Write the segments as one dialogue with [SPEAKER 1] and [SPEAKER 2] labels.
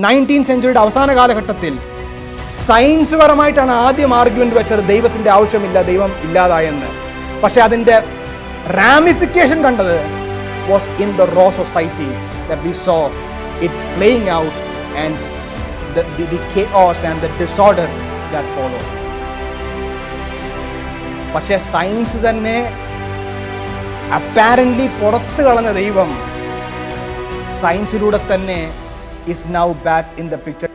[SPEAKER 1] 19th സെഞ്ച്വറിയുടെ അവസാന കാലഘട്ടത്തിൽ science പരമായിട്ടാണ് ആദ്യം ആർഗ്യുമെന്റ് വെച്ചത് ദൈവത്തിന്റെ ആവശ്യമില്ല, ദൈവം ഇല്ലാതായെന്ന്. പക്ഷെ അതിന്റെ റാമിഫിക്കേഷൻ കണ്ടത് was in the raw society that we saw it playing out and the chaos and the disorder that followed. പക്ഷെ സയൻസ് തന്നെ അപ്പാരന്റ്ലി പുറത്തു കളഞ്ഞ ദൈവം സയൻസിലൂടെ തന്നെ is now back in the picture.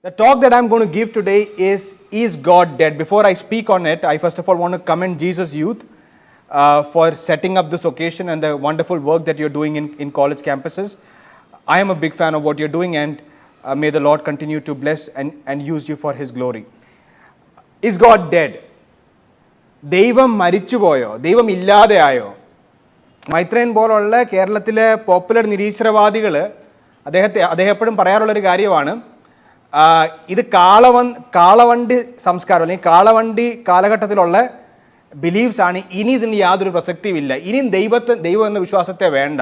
[SPEAKER 1] The talk that I'm going to give today is God dead? Before I speak on it, I first of all want to commend Jesus Youth for setting up this occasion and the wonderful work that you're doing in college campuses. I am a big fan of what you're doing, and may the Lord continue to bless and use you for His glory. Is God dead? ദൈവം മരിച്ചുപോയോ? ദൈവം ഇല്ലാതെയായോ? മൈത്രേയൻ പോലുള്ള കേരളത്തിലെ popular നിരീശ്വരവാദികൾ അദ്ദേഹം എപ്പോഴും പറയാറുള്ളൊരു കാര്യമാണ്, ഇത് കാളവണ്ടി സംസ്കാരം അല്ലെങ്കിൽ കാളവണ്ടി കാലഘട്ടത്തിലുള്ള ബിലീവ്സ് ആണ്. ഇനി ഇതിന് യാതൊരു പ്രസക്തിയുമില്ല, ഇനിയും ദൈവം എന്ന വിശ്വാസത്തെ വേണ്ട.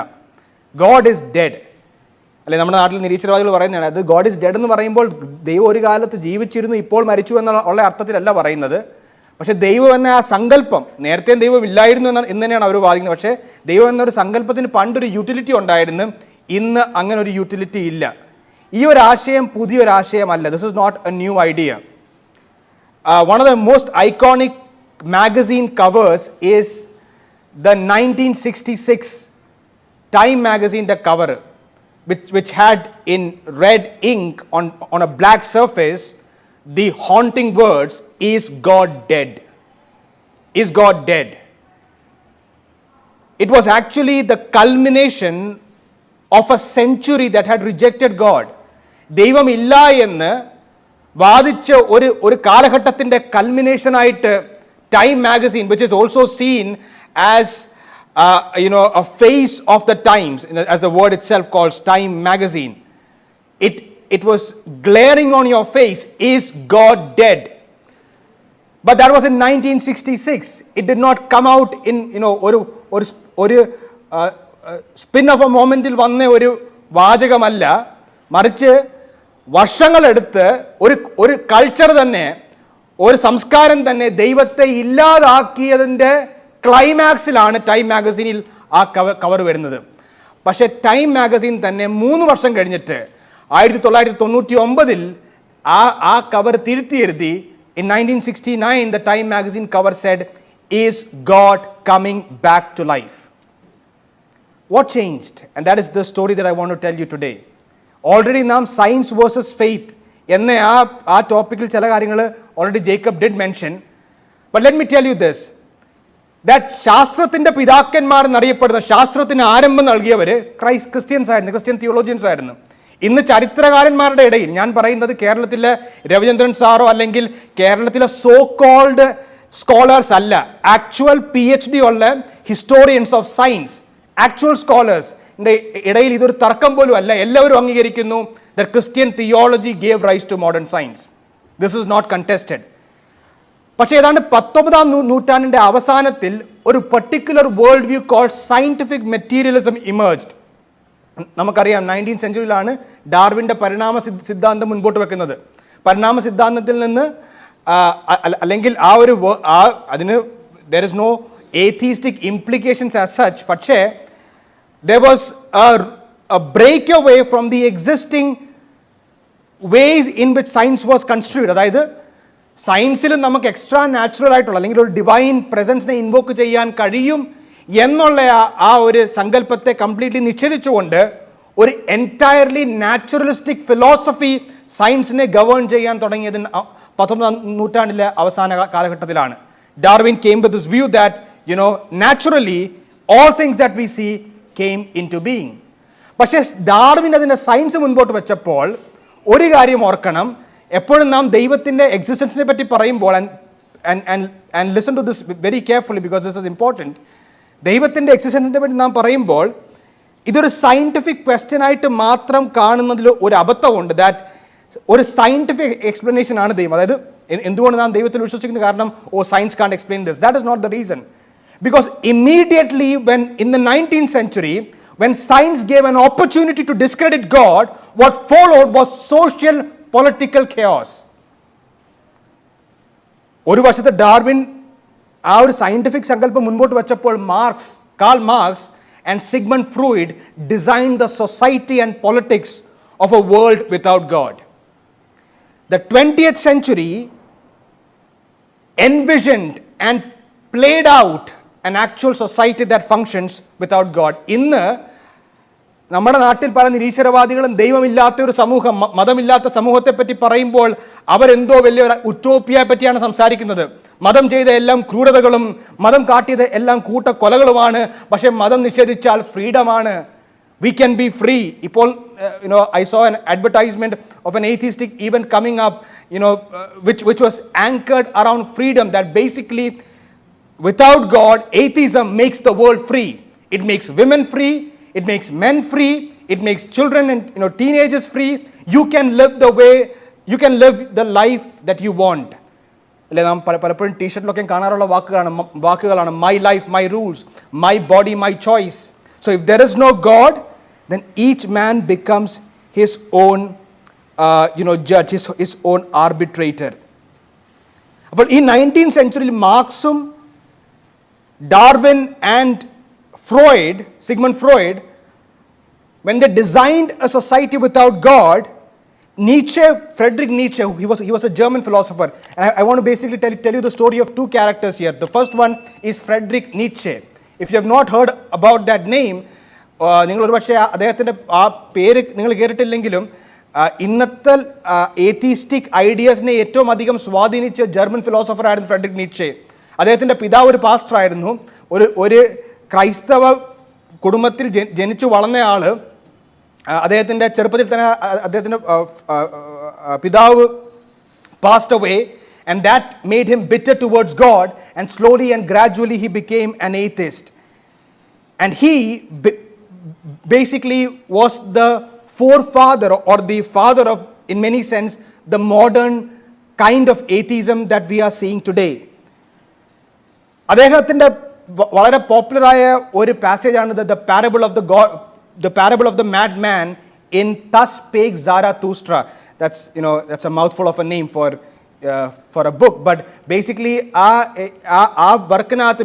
[SPEAKER 1] God is dead. അല്ലെ, നമ്മുടെ നാട്ടിൽ നിരീശ്വരവാദികൾ പറയുന്നതാണ് അത് ഗോഡ് ഈസ് ഡെഡ് എന്ന് പറയുമ്പോൾ ദൈവം ഒരു കാലത്ത് ജീവിച്ചിരുന്നു, ഇപ്പോൾ മരിച്ചു എന്നുള്ള അർത്ഥത്തിലല്ല പറയുന്നത്. പക്ഷെ ദൈവം എന്ന ആ സങ്കല്പം, നേരത്തെ ദൈവം ഇല്ലായിരുന്നു എന്ന് തന്നെയാണ് അവർ വാദിക്കുന്നത്. പക്ഷേ ദൈവം എന്നൊരു സങ്കല്പത്തിന് പണ്ടൊരു യൂട്ടിലിറ്റി ഉണ്ടായിരുന്നു, ഇന്ന് അങ്ങനെ ഒരു യൂട്ടിലിറ്റി ഇല്ല. ഈ ഒരു ആശയം പുതിയൊരാശയമല്ല. This is not a new idea. One of the most iconic magazine covers is the 1966 Time magazine the cover, which had in red ink on a black surface the haunting words, is God dead? Is God dead? It was actually the culmination of a century that had rejected God. ദൈവം ഇല്ല എന്ന് വാദിച്ച ഒരു കാലഘട്ടത്തിന്റെ culmination ആയിട്ട് Time magazine, which is also seen as a face of the times, as the word itself calls Time magazine. It was glaring on your face, is God dead? But that was in 1966. It did not come out in ഒരു spin of a momentil വന്ന ഒരു വാചകമല്ല, മറിച്ച് വർഷങ്ങളെടുത്ത് ഒരു culture തന്നെ, ഒരു സംസ്കാരം തന്നെ ദൈവത്തെ ഇല്ലാതാക്കിയതിൻ്റെ ക്ലൈമാക്സിലാണ് ടൈം മാഗസീനിൽ ആ കവർ വരുന്നത്. പക്ഷേ ടൈം മാഗസീൻ തന്നെ 3 വർഷം കഴിഞ്ഞിട്ട് 1999 ആ കവർ തിരുത്തി in 1969 the Time magazine cover said, is God coming back to life? What changed? And that is the story that I want to tell you today. Already നാം science versus faith എന്ന ആ ടോപ്പിക്കിൽ ചില കാര്യങ്ങൾ already Jacob did mention. But let me tell you this, that ശാസ്ത്രത്തിന്റെ പിതാക്കന്മാർ എന്നറിയപ്പെടുന്ന, ശാസ്ത്രത്തിന് ആരംഭം നൽകിയവർ ക്രിസ്ത്യൻസ് ആയിരുന്നു, ക്രിസ്ത്യൻ തിയോളജിയൻസ് ആയിരുന്നു. ഇന്ന് ചരിത്രകാരന്മാരുടെ ഇടയിൽ, ഞാൻ പറയുന്നത് കേരളത്തിലെ രവിചന്ദ്രൻ സാറോ അല്ലെങ്കിൽ കേരളത്തിലെ സോ കോൾഡ് സ്കോളേഴ്സ് അല്ല, ആക്ച്വൽ PhD ഉള്ള historians of science, actual scholars ഇടയിൽ ഇതൊരു തർക്കം പോലും അല്ല. എല്ലാവരും അംഗീകരിക്കുന്നു that Christian theology gave rise to modern science. This is not contested. പക്ഷേ ഏതാണ്ട് 19ാം നൂറ്റാണ്ടിന്റെ അവസാനത്തിൽ ഒരു particular world view called scientific materialism emerged. നമുക്കറിയാം 19th സെഞ്ച്വറിയിലാണ് ഡാർവിൻ്റെ പരിണാമ സിദ്ധാന്തം മുൻപോട്ട് വെക്കുന്നത്. പരിണാമ സിദ്ധാന്തത്തിൽ നിന്ന് അല്ലെങ്കിൽ അതിന് there is no atheistic implications as such, പക്ഷേ there was a breakaway from the existing ways in which science was construed. അതായത് സയൻസിൽ നമുക്ക് എക്സ്ട്രാ നാച്ചുറൽ ആയിട്ടുള്ള അല്ലെങ്കിൽ ഒരു ഡിവൈൻ പ്രസൻസിനെ ഇൻവോക്ക് ചെയ്യാൻ കഴിയും എന്നുള്ള ആ ഒരു സങ്കല്പത്തെ കംപ്ലീറ്റ്ലി നിഷേധിച്ചുകൊണ്ട് ഒരു എൻറ്റയർലി നാച്ചുറലിസ്റ്റിക് ഫിലോസഫി സയൻസിനെ ഗവേൺ ചെയ്യാൻ തുടങ്ങിയത് 19ാം നൂറ്റാണ്ടിലെ അവസാന കാലഘട്ടത്തിലാണ്. Darwin came with this view that naturally all things that we see came into being. പക്ഷേ ഡാർവിൻ അതിൻ്റെ സയൻസ് മുൻപോട്ട് വെച്ചപ്പോൾ ഒരു കാര്യം ഓർക്കണം, എപ്പോഴും നാം ദൈവത്തിൻ്റെ എക്സിസ്റ്റൻസിനെ പറ്റി പറയുമ്പോൾ, and listen to this very carefully because this is important, ദൈവത്തിൻ്റെ എക്സിസ്റ്റൻസിനെ പറ്റി നാം പറയുമ്പോൾ ഇതൊരു സയൻറ്റിഫിക് ക്വസ്റ്റ്യൻ ആയിട്ട് മാത്രം കാണുന്നതിൽ ഒരു അബദ്ധമുണ്ട്. ദാറ്റ് ഒരു സയൻറ്റിഫിക് എക്സ്പ്ലനേഷൻ ആണ് ദൈവം. അതായത് എന്തുകൊണ്ട് നാം ദൈവത്തിൽ വിശ്വസിക്കുന്നു? കാരണം science can't explain this. That is not the reason. Because immediately when in the 19th century, when science gave an opportunity to discredit God, what followed was social political chaos. ഒരു വശത്ത് ഡാർവിൻ ആ ഒരു scientific സങ്കല്പം മുൻപോട്ട് വെച്ചപ്പോൾ Karl Marx and Sigmund Freud designed the society and politics of a world without God. The 20th century envisioned and played out an actual society that functions without God. ഇന്ന് നമ്മുടെ നാട്ടിൽ പല നിരീശ്വരവാദികളും ദൈവമില്ലാത്ത ഒരു സമൂഹം, മതമില്ലാത്ത സമൂഹത്തെ പറ്റി പറയുമ്പോൾ അവരെന്തോ വലിയൊരു ഉറ്റോപ്പിയയെ പറ്റിയാണ് സംസാരിക്കുന്നത്. മതം ചെയ്ത എല്ലാം ക്രൂരതകളും മതം കാട്ടിയത് എല്ലാം കൂട്ടക്കൊലകളുമാണ്. പക്ഷേ മതം നിഷേധിച്ചാൽ ഫ്രീഡമാണ്. We can be free. ഇപ്പോൾ I saw an advertisement of an atheistic event coming up, which was anchored around freedom, that basically without God, atheism makes the world free. It makes women free, it makes men free, it makes children and teenagers free. You can live the life that you want. അല്ലെ, നാം പലപ്പോഴും ടീഷർട്ടിലൊക്കെ കാണാറുള്ള വാക്കുകളാണ് my life, my rules, my body, my choice. So if there is no God, then each man becomes his own judge, his own arbitrator. അപ്പോൾ ഈ 19th century മാർക്സും Darwin and Sigmund Freud, when they designed a society without God, Friedrich Nietzsche, he was a German philosopher, and I want to basically tell you the story of two characters here. The first one is Friedrich Nietzsche. If you have not heard about that name, നിങ്ങൾ ഒരുപക്ഷെ അദ്ദേഹത്തിൻ്റെ ആ പേര് നിങ്ങൾ കേട്ടിട്ടില്ലെങ്കിലും ഇന്നത്തെ ഏത്തിസ്റ്റിക് ഐഡിയാസിനെ ഏറ്റവും അധികം സ്വാധീനിച്ച ജർമ്മൻ ഫിലോസഫർ ആയിരുന്നു ഫ്രെഡറിക് നീറ്റ്ഷെ. അദ്ദേഹത്തിൻ്റെ പിതാവ് ഒരു പാസ്റ്റർ ആയിരുന്നു. ഒരു ക്രൈസ്തവ കുടുംബത്തിൽ ജനിച്ചു വളർന്നയാൾ. അദ്ദേഹത്തിൻ്റെ ചെറുപ്പത്തിൽ തന്നെ അദ്ദേഹത്തിൻ്റെ പിതാവ് passed away, and that made him bitter towards God, and slowly and gradually he became an atheist. And he basically was the forefather or the father of, in many sense, the modern kind of atheism that we are seeing today. അദ്ദേഹത്തിൻ്റെ വളരെ പോപ്പുലറായ ഒരു പാസേജാണ് the parable of the madman in Thus Spake Zarathustra. That's a mouthful of a name for a book, but basically ആ വർക്കിനകത്ത്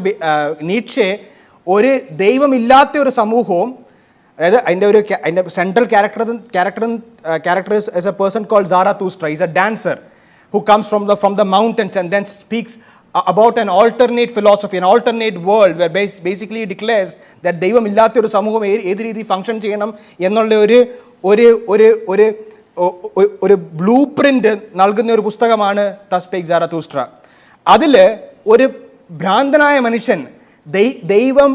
[SPEAKER 1] നീറ്റ്ഷെ ഒരു ദൈവമില്ലാത്ത ഒരു സമൂഹവും, അതായത് അതിൻ്റെ central character is a person called Zarathustra. He's a dancer who comes from the mountains and then speaks about an alternate philosophy, an alternate world, where basically he declares that ദൈവമില്ലാത്ത ഒരു സമൂഹം ഏത് രീതിയിൽ ഫങ്ഷൻ ചെയ്യണം എന്നുള്ള ഒരു blue print നൽകുന്ന ഒരു പുസ്തകമാണ് Thus Spake Zarathustra. അതിൽ ഒരു ഭ്രാന്തനായ മനുഷ്യൻ ദൈവം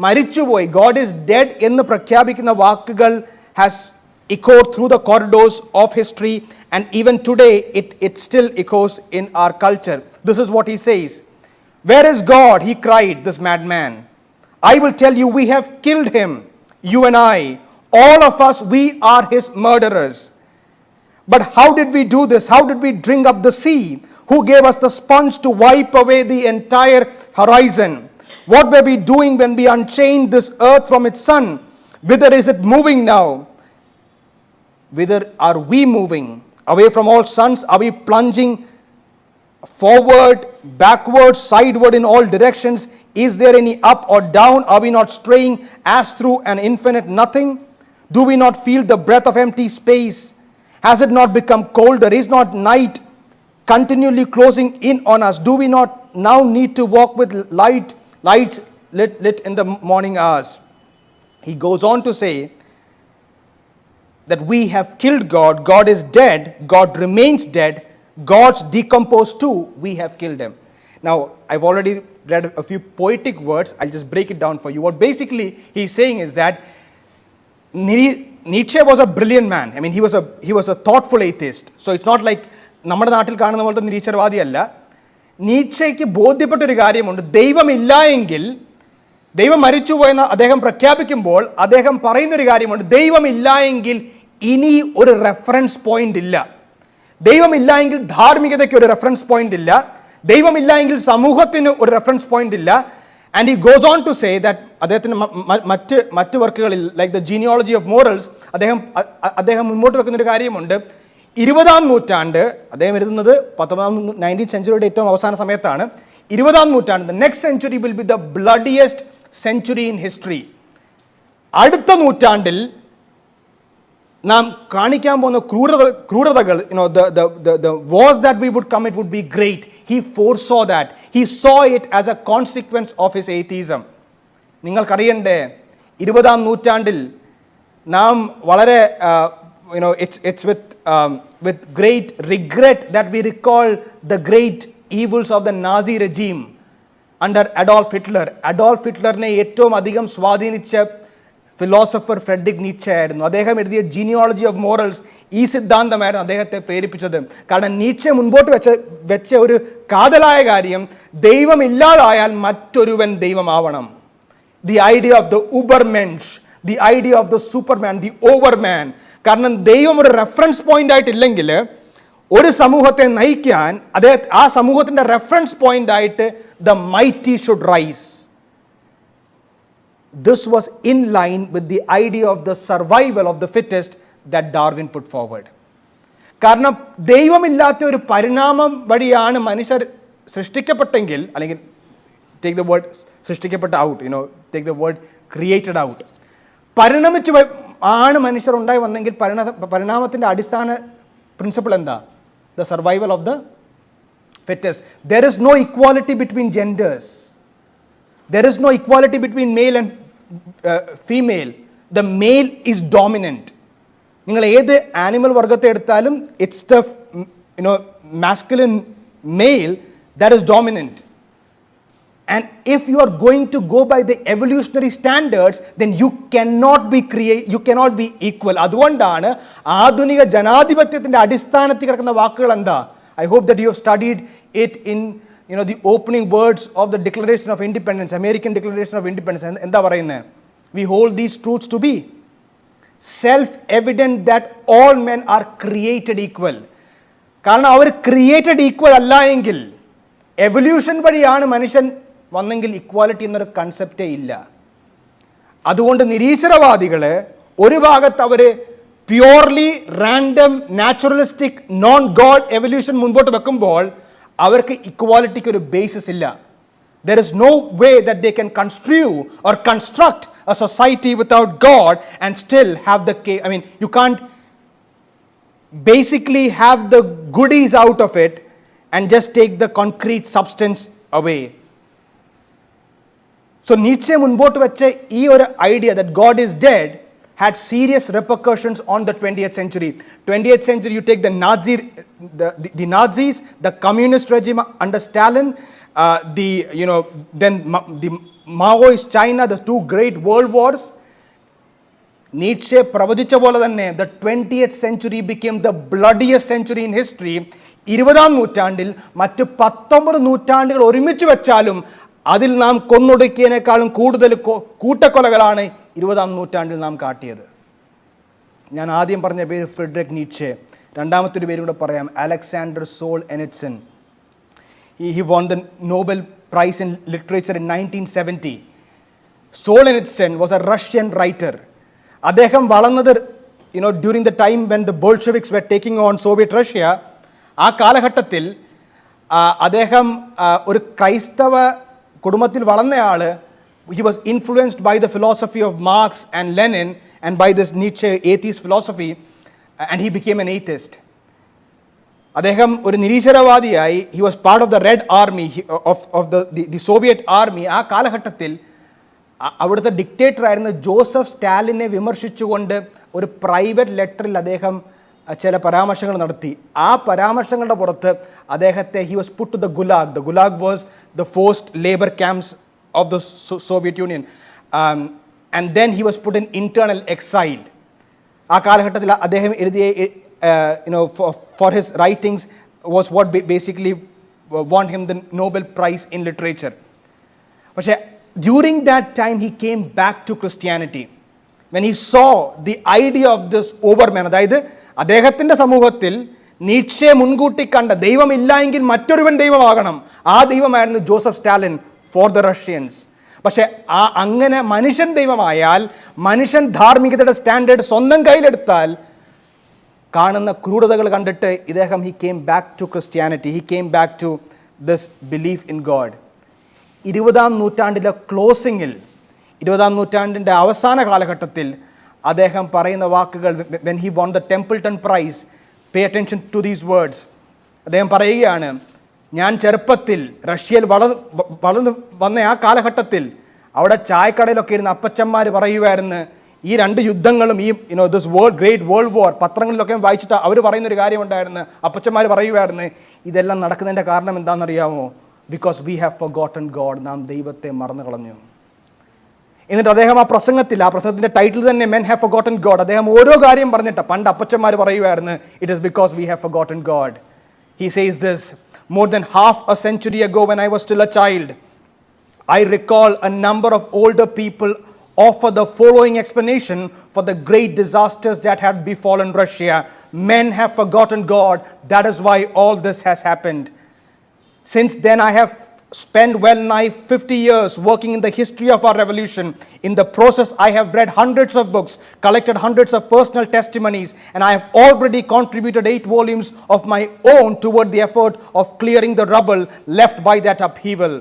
[SPEAKER 1] മരിച്ചുപോയി, ഗോഡ് ഈസ് ഡെഡ് എന്ന് പ്രഖ്യാപിക്കുന്ന വാക്കുകൾ has echoed through the corridors of history, and even today it still echoes in our culture. This is what he says: "Where is God?" he cried, this madman. "I will tell you, we have killed him, you and I, all of us, we are his murderers. But how did we do this? How did we drink up the sea? Who gave us the sponge to wipe away the entire horizon? What were we doing when we unchained this earth from its sun? Whither is it moving now? Whither are we moving? Away from all suns? Are we plunging forward, backward, sideward, in all directions? Is there any up or down? Are we not straying as through an infinite nothing? Do we not feel the breath of empty space? Has it not become colder? Is not night continually closing in on us? Do we not now need to walk with lights lit in the morning hours?" He goes on to say that we have killed God, God is dead, God remains dead, God's decomposed too, we have killed him. Now, I've already read a few poetic words, I'll just break it down for you. What basically he's saying is that Nietzsche was a brilliant man. I mean, he was a thoughtful atheist. So it's not like നമ്മുടെ നാട്ടിൽ കാണുന്ന പോലത്തെ നിരീശ്വരവാദിയല്ല. നീച്ചയ്ക്ക് ബോധ്യപ്പെട്ടൊരു കാര്യമുണ്ട്, ദൈവമില്ല എങ്കിൽ, ദൈവം മരിച്ചുപോയെന്ന് അദ്ദേഹം പ്രഖ്യാപിക്കുമ്പോൾ അദ്ദേഹം പറയുന്നൊരു കാര്യമുണ്ട്, ദൈവമില്ല എങ്കിൽ ഇനി ഒരു റെഫറൻസ് പോയിന്റ് ഇല്ല. ദൈവമില്ല എങ്കിൽ ധാർമ്മികതയ്ക്ക് ഒരു റെഫറൻസ് പോയിന്റ് ഇല്ല, ദൈവമില്ല എങ്കിൽ സമൂഹത്തിന് ഒരു റെഫറൻസ് പോയിന്റ് ഇല്ല. And he goes on to say that അദ്ദേഹത്തിന് മറ്റ് വർക്കുകളിൽ like the genealogy of morals അദ്ദേഹം മുന്നോട്ട് വെക്കുന്ന ഒരു കാര്യമുണ്ട്. 20-ാം നൂറ്റാണ്ട്, അദ്ദേഹം എഴുതുന്നത് 19th സെഞ്ചുറിയുടെ ഏറ്റവും അവസാന സമയത്താണ്. 20-ാം നൂറ്റാണ്ട്, the next century will be the bloodiest century in history. അടുത്ത നൂറ്റാണ്ടിൽ നാം കാണിക്കാൻ പോകുന്ന ക്രൂരതകൾ, the wars that we would commit would be great. He foresaw that. He saw it as a consequence of his atheism. നിങ്ങൾക്കറിയണ്ടേ, 20-ാം നൂറ്റാണ്ടിൽ നാം വളരെ it's with great regret that we recall the great evils of the Nazi regime under Adolf Hitler. Adolf ഹിറ്റ്ലറിനെ ഏറ്റവും അധികം സ്വാധീനിച്ച philosopher Frederick നീറ്റ്ഷെ ആയിരുന്നു. അദ്ദേഹം എഴുതിയ ജീനിയോളജി ഓഫ് മോറൽസ് ഈ സിദ്ധാന്തമായിരുന്നു അദ്ദേഹത്തെ പ്രേരിപ്പിച്ചത്. കാരണം നീറ്റ്ഷെ മുൻപോട്ട് വെച്ച ഒരു കാതലായ കാര്യം, ദൈവമില്ലാതായാൽ മറ്റൊരുവൻ ദൈവമാവണം. The idea of the Ubermensch, the idea of the superman, the overman. കാരണം ദൈവം ഒരു റെഫറൻസ് പോയിന്റ് ആയിട്ടില്ലെങ്കിൽ ഒരു സമൂഹത്തെ നയിക്കാൻ ആ സമൂഹത്തിന്റെ റെഫറൻസ് പോയിന്റ് ആയിട്ട് the mighty should rise. This was in line with the idea of the survival of the fittest that Darwin put forward. കാരണം ദൈവമില്ലാത്ത ഒരു പരിണാമം വഴിയാണ് മനുഷ്യർ സൃഷ്ടിക്കപ്പെട്ടെങ്കിൽ, അല്ലെങ്കിൽ ടേക്ക് ദ വേർഡ് സൃഷ്ടിക്കപ്പെട്ട out, take the word created out, പരിണമിച്ച് ആണ് മനുഷ്യർ ഉണ്ടായി വന്നെങ്കിൽ പരിണാമത്തിൻ്റെ അടിസ്ഥാന പ്രിൻസിപ്പിൾ എന്താ? The survival of the fittest. There is no equality between genders. There is no equality between male and female. The male is dominant. നിങ്ങൾ ഏത് ആനിമൽ വർഗത്തെ എടുത്താലും it's the masculine male that is dominant. And if you are going to go by the evolutionary standards, then you cannot be equal. അതുകൊണ്ടാണ് ആധുനിക ജനാധിപത്യത്തിന്റെ അടിസ്ഥാനത്തിൽ കിടക്കുന്ന വാക്കുകൾ എന്താ? I hope that you have studied it in the opening words of the Declaration of Independence, American Declaration of Independence. എന്താ പറയുന്നത്? We hold these truths to be self-evident that all men are created equal. കാരണം അവർ created equal അല്ല എങ്കിൽ, evolution വഴിയാണ് മനുഷ്യൻ വന്നെങ്കിൽ equality എന്നൊരു കൺസെപ്റ്റേ ഇല്ല. അതുകൊണ്ട് നിരീശ്വരവാദികള് ഒരു ഭാഗത്ത് അവര് purely random naturalistic non God evolution മുൻപോട്ട് വെക്കുമ്പോൾ അവർക്ക് ഇക്വാലിറ്റിക്ക് ഒരു ബേസിസ് ഇല്ല. There is no way that they can construe or construct a society without God and still have you can't basically have the goodies out of it and just take the concrete substance away. So Nietzsche മുൻപോട്ട് വെച്ച ഈ ഒരു idea that God is dead had serious repercussions on the 20th century. 20th century, you take the Nazis, the communist regime under Stalin, then the Maoist China, the two great world wars. Nietzsche പ്രവചിച്ച പോലെ തന്നെ the 20th century became the bloodiest century in history. 20-ാം നൂറ്റാണ്ടിൽ മറ്റ് 19 നൂറ്റാണ്ടുകൾ ഒരുമിച്ച് വെച്ചാലും അതിൽ നാം കൊന്നൊടുക്കിയതിനേക്കാളും കൂടുതൽ കൂട്ടക്കൊലകളാണ് 20-ാം നൂറ്റാണ്ടിൽ നാം കാട്ടിയത്. ഞാൻ ആദ്യം പറഞ്ഞ പേര് ഫ്രെഡറിക് നീറ്റ്ഷെ, രണ്ടാമത്തെ ഒരു പേരും കൂടെ പറയാം, Alexander Solzhenitsyn. He won the Nobel Prize in Literature in 1970. Solzhenitsyn was a Russian writer. അദ്ദേഹം വളർന്നത് during the time when the Bolsheviks were taking on Soviet Russia. ആ കാലഘട്ടത്തിൽ അദ്ദേഹം ഒരു ക്രൈസ്തവ കുടുംബത്തിൽ വളർന്നയാള്. He was influenced by the philosophy of Marx and Lenin and by this Nietzsche atheist philosophy, and he became an atheist. അദ്ദേഹം ഒരു നിരീശ്വരവാദിയായി. He was part of the Red Army of the Soviet Army. ആ കാലഘട്ടത്തിൽ അവിടുത്തെ dictator ആയിരുന്ന Joseph സ്റ്റാലിനെ വിമർശിച്ചുകൊണ്ട് ഒരു private ലെറ്ററിൽ അദ്ദേഹം ചില പരാമർശങ്ങൾ നടത്തി. ആ പരാമർശങ്ങളുടെ പുറത്ത് അദ്ദേഹത്തെ he was put to the Gulag. The Gulag was the forced labor camps of the Soviet Union, and then he was put in internal exile. ആ കാലഘട്ടത്തിൽ അദ്ദേഹം എഴുതിയ for his writings was what basically won him the Nobel Prize in Literature. പക്ഷേ during that time he came back to Christianity when he saw the idea of this overman. അതായത് അദ്ദേഹത്തിൻ്റെ സമൂഹത്തിൽ നീറ്റ്ഷെ മുൻകൂട്ടി കണ്ട ദൈവമില്ല എങ്കിൽ മറ്റൊരുവൻ ദൈവമാകണം. ആ ദൈവമായിരുന്നു Joseph Stalin for the Russians. പക്ഷെ അങ്ങനെ മനുഷ്യൻ ദൈവമായാൽ, മനുഷ്യൻ ധാർമ്മികതയുടെ സ്റ്റാൻഡേർഡ് സ്വന്തം കയ്യിലെടുത്താൽ, കാണുന്ന ക്രൂരതകൾ കണ്ടിട്ട് ഇദ്ദേഹം he came back to Christianity, he came back to this belief in God. 20-ാം നൂറ്റാണ്ടിലെ ക്ലോസിങ്ങിൽ, 20-ാം നൂറ്റാണ്ടിൻ്റെ അവസാന കാലഘട്ടത്തിൽ അദ്ദേഹം പറയുന്ന വാക്കുകൾ, when he won the Templeton Prize, pay attention to these words. അദ്ദേഹം പറയുകയാണ്, ഞാൻ ചെറുപ്പത്തിൽ റഷ്യയിൽ വളർന്നു വന്ന ആ കാലഘട്ടത്തിൽ അവിടെ ചായക്കടയിലൊക്കെ ഇരുന്ന് അപ്പച്ചന്മാർ പറയുമായിരുന്നു, ഈ രണ്ട് യുദ്ധങ്ങളും, ഈ ദിസ് ഗ്രേറ്റ് വേൾഡ് വാർ, പത്രങ്ങളിലൊക്കെ വായിച്ചിട്ട് അവർ പറയുന്നൊരു കാര്യമുണ്ടായിരുന്നു. അപ്പച്ചന്മാർ പറയുമായിരുന്നു, ഇതെല്ലാം നടക്കുന്നതിൻ്റെ കാരണം എന്താണെന്നറിയാമോ? Because we have forgotten God, നാം ദൈവത്തെ മറന്നു കളഞ്ഞു. എന്നിട്ട് അദ്ദേഹം ആ പ്രസംഗത്തിൻ്റെ ടൈറ്റിൽ തന്നെ മെൻ ഹാവ് ഫർഗോട്ടൺ ഗോഡ്. അദ്ദേഹം ഓരോ കാര്യം പറഞ്ഞിട്ട്, പണ്ട് അപ്പച്ചന്മാർ പറയുമായിരുന്നു, it is because we have forgotten God. He says this, more than half a century ago when I was still a child, I recall a number of older people offer the following explanation for the great disasters that had befallen Russia. Men have forgotten God, that is why all this has happened. Since then I have spent well nigh 50 years working in the history of our revolution. In the process I have read hundreds of books, collected hundreds of personal testimonies, and I have already contributed 8 volumes of my own toward the effort of clearing the rubble left by that upheaval.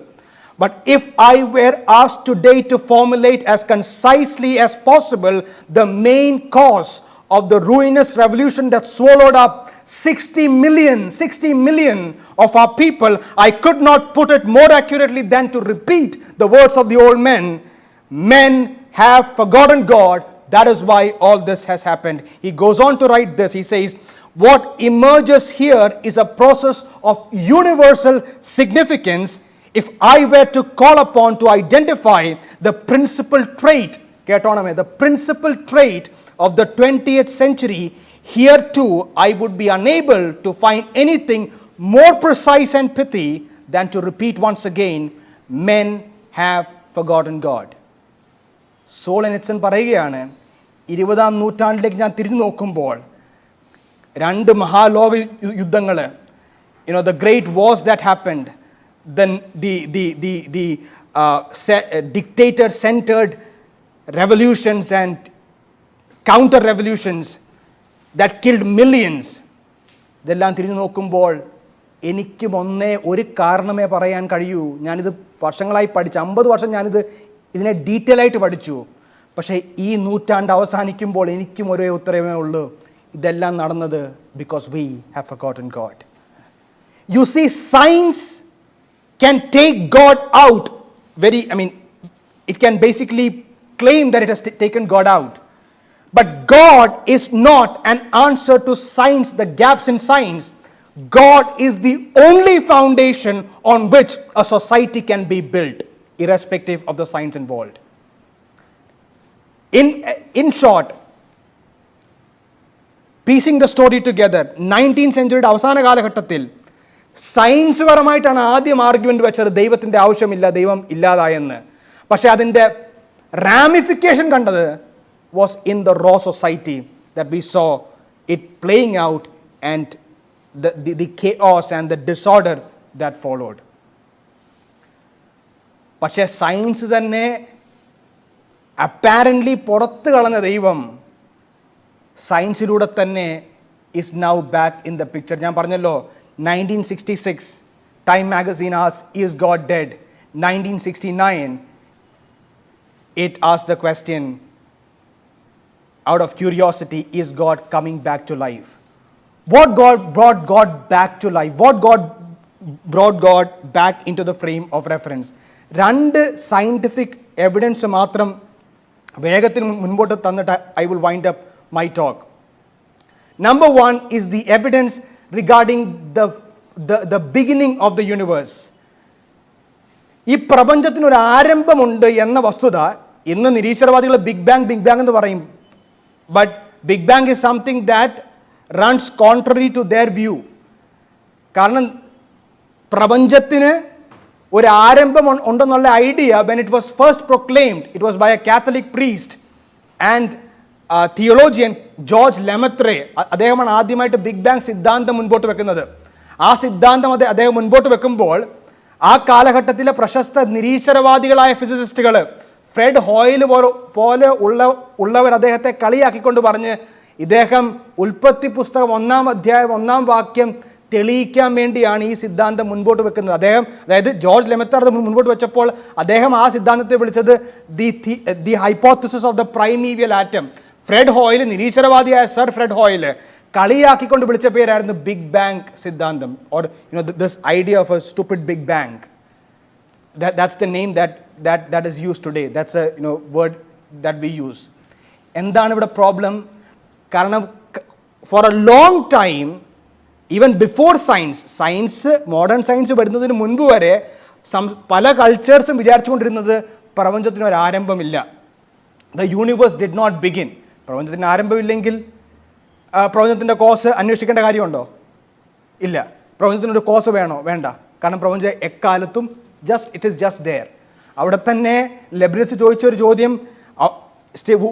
[SPEAKER 1] But if I were asked today to formulate as concisely as possible the main cause of the ruinous revolution that swallowed up 60 million of our people, I could not put it more accurately than to repeat the words of the old men. Men have forgotten God, that is why all this has happened. He goes on to write this. He says, what emerges here is a process of universal significance. If I were to call upon to identify the principal trait, the principal trait of the 20th century, here too I would be unable to find anything more precise and pithy than to repeat once again, men have forgotten God. സോളനിറ്റ്സൺ പറയുകയാണ്, 20-ാം നൂറ്റാണ്ടിലേക്ക് ഞാൻ തിരിഞ്ഞു നോക്കുമ്പോൾ 2 മഹാലോക യുദ്ധങ്ങൾ, the great wars that happened, then the dictator centered revolutions and counter revolutions that killed millions. ഇതെല്ലാം തിരിഞ്ഞു നോക്കുമ്പോൾ എനിക്കും ഒരു കാരണമേ പറയാൻ കഴിയൂ. ഞാനിത് വർഷങ്ങളായി പഠിച്ചു, 50 വർഷം ഇതിനെ ഡീറ്റെയിൽ ആയിട്ട് പഠിച്ചു. പക്ഷേ ഈ നൂറ്റാണ്ട് അവസാനിക്കുമ്പോൾ എനിക്കും ഒരേ ഉത്തരവേ ഉള്ളൂ, ഇതെല്ലാം നടന്നത് because we have forgotten God. You see, science can take God out it can basically claim that it has taken God out. But God is not an answer to science, the gaps in science. God is the only foundation on which a society can be built, irrespective of the science involved. In short, piecing the story together, 19th century അവസാന കാലഘട്ടത്തിൽ science പരമായിട്ടാണ് ആദ്യം argument വെച്ചത്, ദൈവത്തിൻ്റെ ആവശ്യമില്ല, ദൈവം ഇല്ലാതായെന്ന്. പക്ഷെ അതിൻ്റെ റാമിഫിക്കേഷൻ കണ്ടത് was in the raw society that we saw it playing out, and the chaos and the disorder that followed. പക്ഷേ സയൻസ് തന്നെ അപ്പാരൻ്റ്ലി പുറത്ത് കളഞ്ഞ ദൈവം സയൻസിലൂടെ തന്നെ is now back in the picture. ഞാൻ പറഞ്ഞല്ലോ, 1966 Time magazine asked, is God dead? 1969 it asked the question, out of curiosity, is God coming back to life? What God brought God back to life? What God brought God back into the frame of reference? 2 scientific evidence മാത്രം വേഗത്തിൽ മുൻപോട്ട് തന്നിട്ട് I will wind up my talk. Number 1 is the evidence regarding the beginning of the universe. ഈ പ്രപഞ്ചത്തിനൊരു ആരംഭമുണ്ട് എന്ന വസ്തുത ഇന്ന് നിരീശ്വരവാദികൾ big bang എന്ന് പറയും. But Big Bang is something that runs contrary to their view. കാരണം പ്രപഞ്ചത്തിന് ഒരു ആരംഭം ഉണ്ടെന്നുള്ള idea, when it was first proclaimed, it was by a Catholic priest, and theologian George Lemaitre, അദ്ദേഹമാണ് ആദ്യമായിട്ട് ബിഗ് ബാങ് സിദ്ധാന്തം മുൻപോട്ട് വെക്കുന്നത്. ആ സിദ്ധാന്തം അദ്ദേഹം മുൻപോട്ട് വെക്കുമ്പോൾ ആ കാലഘട്ടത്തിലെ പ്രശസ്ത നിരീശ്വരവാദികളായ ഫിസിസിസ്റ്റുകൾ ഫ്രെഡ് ഹോയിൽ പോലെ ഉള്ളവർ അദ്ദേഹത്തെ കളിയാക്കിക്കൊണ്ട് പറഞ്ഞ് ഇദ്ദേഹം ഉൽപ്പത്തി പുസ്തകം 1-ാം അധ്യായം 1-ാം വാക്യം തെളിയിക്കാൻ വേണ്ടിയാണ് ഈ സിദ്ധാന്തം മുൻപോട്ട് വെക്കുന്നത്. അതായത് ജോർജ് ലെമത്തർ അത് മുൻപോട്ട് വെച്ചപ്പോൾ അദ്ദേഹം ആ സിദ്ധാന്തത്തെ വിളിച്ചത് the hypothesis of the primeval atom. Fred Hoyle, നിരീശ്വരവാദിയായ സർ ഫ്രെഡ് ഹോയിൽ കളിയാക്കിക്കൊണ്ട് വിളിച്ച പേരായിരുന്നു ബിഗ് ബാങ് സിദ്ധാന്തം, or this idea of a stupid big bang. That's the name that is used today. That's a word that we use. എന്താണ് ഇവിടെ problem? കാരണം for a long time, even before science modern science വരുന്നതിന് മുൻപ് വരെ പല കൾച്ചേഴ്സും വിചാരിച്ചുകൊണ്ടിരുന്നത് പ്രപഞ്ചത്തിന് ഒരു ആരംഭമില്ല. The universe did not begin. പ്രപഞ്ചത്തിന് ആരംഭമില്ലെങ്കിൽ പ്രപഞ്ചത്തിൻ്റെ കോസ് അന്വേഷിക്കേണ്ട കാര്യമുണ്ടോ? ഇല്ല. പ്രപഞ്ചത്തിനൊരു കോസ് വേണോ? വേണ്ട. കാരണം പ്രപഞ്ചം എക്കാലത്തും ഇറ്റ് ഈസ് ജസ്റ്റ് ദെയർ. അവിടെ തന്നെ ലെബ്നിറ്റ്സ് ചോദിച്ച ഒരു ചോദ്യം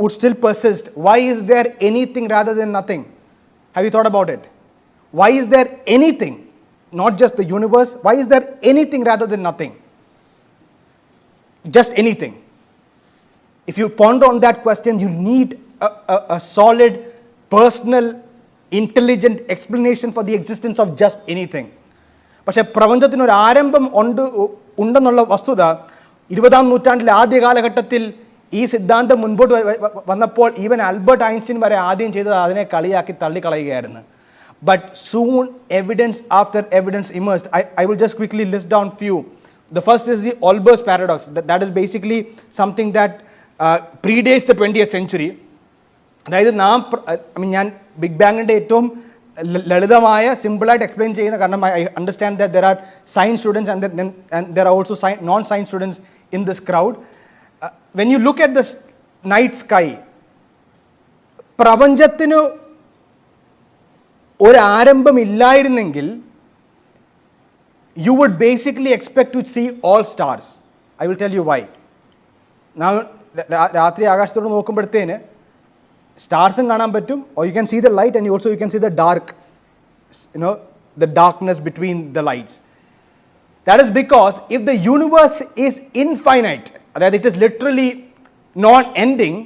[SPEAKER 1] would still persist. Why is there anything rather than nothing? Have you thought about it? Why is there anything? Not just the universe. Why is there anything rather than nothing? Just anything. If you ponder on that question, you need a solid, personal, intelligent explanation for the existence of just anything. പക്ഷേ പ്രപഞ്ചത്തിന് ഒരു ആരംഭം ഉണ്ടെന്നുള്ള വസ്തുത 20-ാം നൂറ്റാണ്ടിലെ ആദ്യ കാലഘട്ടത്തിൽ ഈ സിദ്ധാന്തം മുൻപോട്ട് വന്നപ്പോൾ ഈവൻ ആൽബർട്ട് ഐൻസ്റ്റീൻ വരെ ആദ്യം ചെയ്തത് അതിനെ കളിയാക്കി തള്ളിക്കളയുകയായിരുന്നു. But soon evidence after evidence emerged. I will just quickly list down few. The first is the Olbers paradox. That is basically something that predates the 20th century. അതായത് ഞാൻ big ബാങ്ങിൻ്റെ ഏറ്റവും ലളിതമായ സിമ്പിളായിട്ട് എക്സ്പ്ലെയിൻ ചെയ്യുന്ന, കാരണം I understand that there are science students and there are also known science students in this crowd. When you look at the night sky, പ്രപഞ്ചത്തിന് ഒരു ആരംഭമില്ലായിരുന്നെങ്കിൽ you would basically expect to see all stars. I will tell you why. രാത്രി ആകാശത്തോട് നോക്കുമ്പോഴത്തേന് സ്റ്റാർസും കാണാൻ പറ്റും, or you can see the light and also you can see the dark, the darkness between the lights. That is because if the universe is infinite, അതായത് it is literally non ending,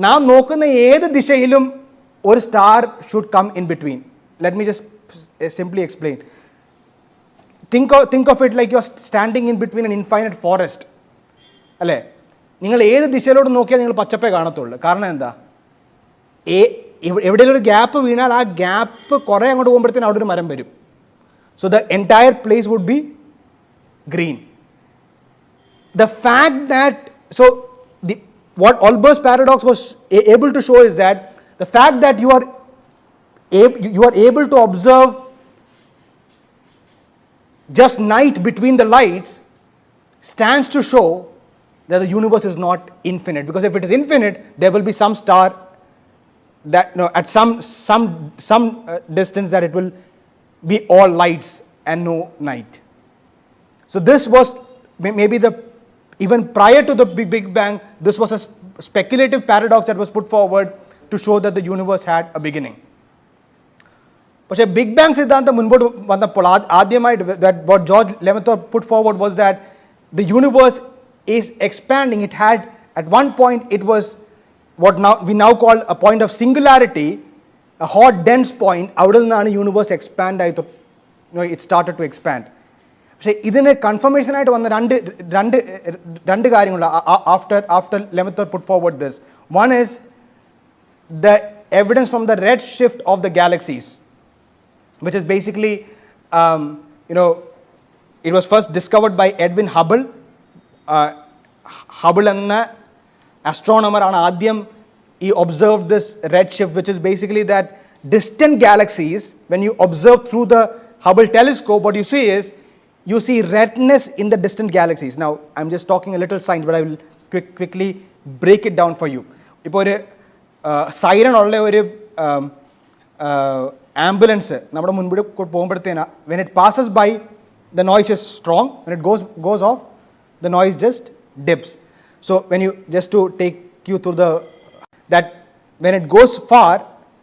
[SPEAKER 1] നാം നോക്കുന്ന ഏത് ദിശയിലും ഒരു star should come in between. Let me just simply explain. Think of it like you are standing in between an infinite forest. അല്ലേ? നിങ്ങൾ ഏത് ദിശയിലോട്ട് നോക്കിയാൽ നിങ്ങൾ പച്ചപ്പേ കാണത്തുള്ളൂ. കാരണം എന്താ? എവിടെയെങ്കിലും ഒരു ഗ്യാപ്പ് വീണാൽ ആ ഗ്യാപ്പ് കുറേ അങ്ങോട്ട് പോകുമ്പോഴത്തേനും അവിടെ ഒരു മരം വരും. So the entire place would be green. The fact that, what Olbers paradox was able to show is that the fact that you are able to observe just night between the lights stands to show that the universe is not infinite. Because if it is infinite, there will be some star that at some distance that it will be all lights and no night. So this was maybe even prior to the Big Bang, this was a speculative paradox that was put forward to show that the universe had a beginning. പക്ഷേ big bang സിദ്ധാന്തം മുൻപോട്ട് വന്നപ്പോൾ ആദ്യമായിട്ട് what George Lemaitre put forward was that the universe is expanding. It had at one point, it was what we now call a point of singularity, a hot dense point. അവിടെ നിന്നാണ് universe expand ആയി, it started to expand. പക്ഷേ ഇതിന് കൺഫർമേഷനായിട്ട് വന്ന രണ്ട് കാര്യങ്ങളുണ്ട് after Lemaitre put forward this. One is the evidence from the red shift of the galaxies, which is basically it was first discovered by Edwin Hubble. Hubble എന്ന astronomer ആണ് ആദ്യം he observed this red shift, which is basically that distant galaxies, when you observe through the Hubble telescope, what you see is you see redness in the distant galaxies. Now I'm just talking a little science, but I will quickly break it down for you. ഇപ്പോൾ ഒരു siren ഉള്ള ഒരു ambulance നമ്മുടെ മുൻപിൽ പോകുമ്പോഴത്തേന് when it passes by, the noise is strong. When it goes off, the noise just dips. So when you, just to take you through that when it goes far,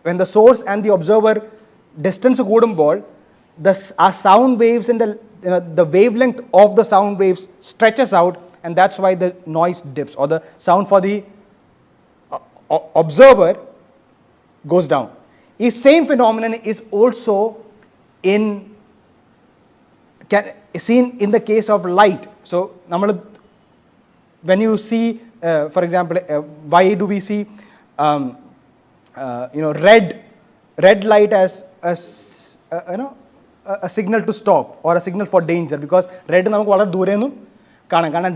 [SPEAKER 1] when the source and the observer distance കൂടുമ്പോൾ ആ sound waves in the wavelength of the sound waves stretches out, and that's why the noise dips, or the sound for the observer goes down. This same phenomenon is also seen in the case of light. So when you see, for example, why do we see red light as a signal to stop or a signal for danger? Because red നമുക്ക് വളരെ ദൂരെ നിന്നും കാണാം. കാരണം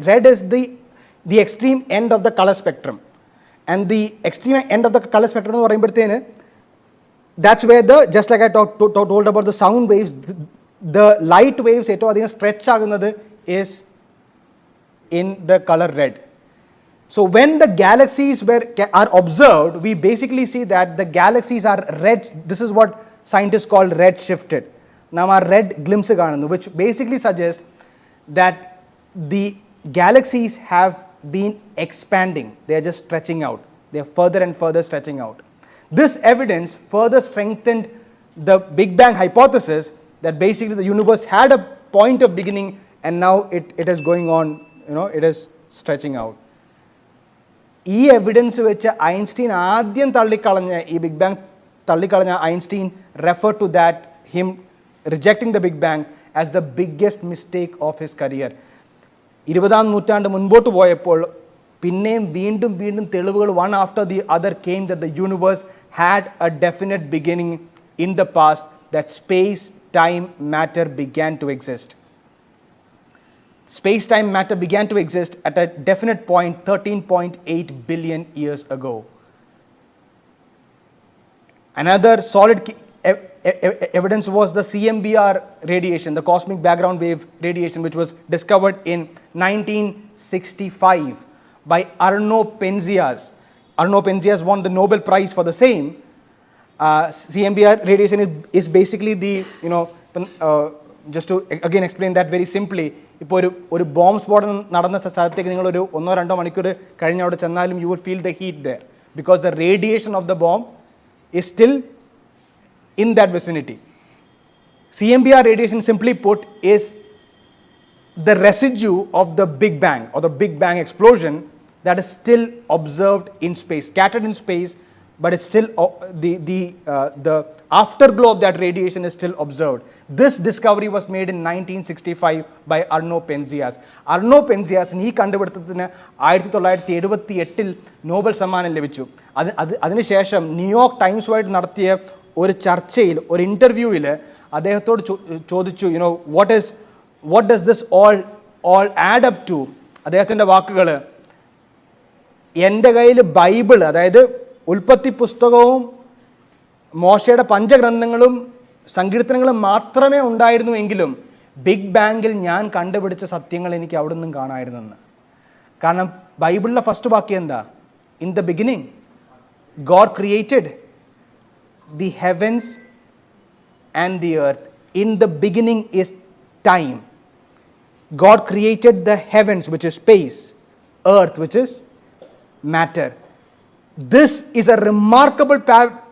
[SPEAKER 1] red is the extreme end of the color spectrum, and the extreme end of the color spectrum എന്ന് പറയുമ്പോഴത്തേന് that's where just like I told about the sound waves, the light waves ഏറ്റവും അധികം stretch ആകുന്നത് is in the color red. So when the galaxies are observed, we basically see that the galaxies are red. This is what scientists call red shifted. Now our red glimpse കാണുന്നു, which basically suggests that the galaxies have been expanding. They are just stretching out. They are further and further stretching out. This evidence further strengthened the Big Bang hypothesis that basically the universe had a point of beginning, and now it is going on, it is stretching out. ഈ evidence വെച്ച് Einstein ആദ്യം തള്ളിക്കളഞ്ഞ ഈ big bang തള്ളിക്കളഞ്ഞ Einstein refer to that him rejecting the big bang as the biggest mistake of his career. 20ാം നൂറ്റാണ്ട് മുൻപോട്ട് പോയപ്പോൾ പിന്നെയും വീണ്ടും തെളിവുകൾ one after the other came that the universe had a definite beginning in the past, that space, time, matter began to exist. Space-time matter began to exist at a definite point 13.8 billion years ago. Another solid evidence was the CMBR radiation, the cosmic background wave radiation, which was discovered in 1965 by Arno Penzias. Arno Penzias won the Nobel Prize for the same. CMBR radiation is basically just to again explain that very simply, ഇപ്പോൾ ഒരു bomb സ്ഫോടനം നടന്ന സ്ഥലത്തേക്ക് നിങ്ങൾ ഒരു 1-2 മണിക്കൂർ കഴിഞ്ഞ് അവിടെ ചെന്നാലും you will feel the heat there, because the radiation of the bomb is still in that vicinity. CMBR radiation, simply put, is the residue of the Big Bang or the Big Bang explosion that is still observed in space, scattered in space, but it's still the afterglow of that radiation is still observed. This discovery was made in 1965 by Arno Penzias. Arno Penzias ഈ കണ്ടുപിടുത്തത്തിന് 1978 Nobel സമ്മാനം ലഭിച്ചു. അതിനുശേഷം New York ടൈംസുമായിട്ട് നടത്തിയ ഒരു ചർച്ചയിൽ, ഒരു ഇൻ്റർവ്യൂവിൽ അദ്ദേഹത്തോട് ചോദിച്ചു, what does this all add up to? അദ്ദേഹത്തിൻ്റെ വാക്കുകൾ, എൻ്റെ കയ്യിൽ ബൈബിൾ, അതായത് ഉൽപ്പത്തി പുസ്തകവും മോശയുടെ പഞ്ചഗ്രന്ഥങ്ങളും സങ്കീർത്തനങ്ങളും മാത്രമേ ഉണ്ടായിരുന്നുവെങ്കിലും ബിഗ് ബാങ്കിൽ ഞാൻ കണ്ടുപിടിച്ച സത്യങ്ങൾ എനിക്ക് അവിടെ നിന്നും കാണാമായിരുന്നെന്ന്. കാരണം ബൈബിളിലെ ഫസ്റ്റ് വാക്യം എന്താ? In the beginning God created the heavens and the earth. In the beginning is time. God created the heavens, which is space, earth, which is matter. This is a remarkable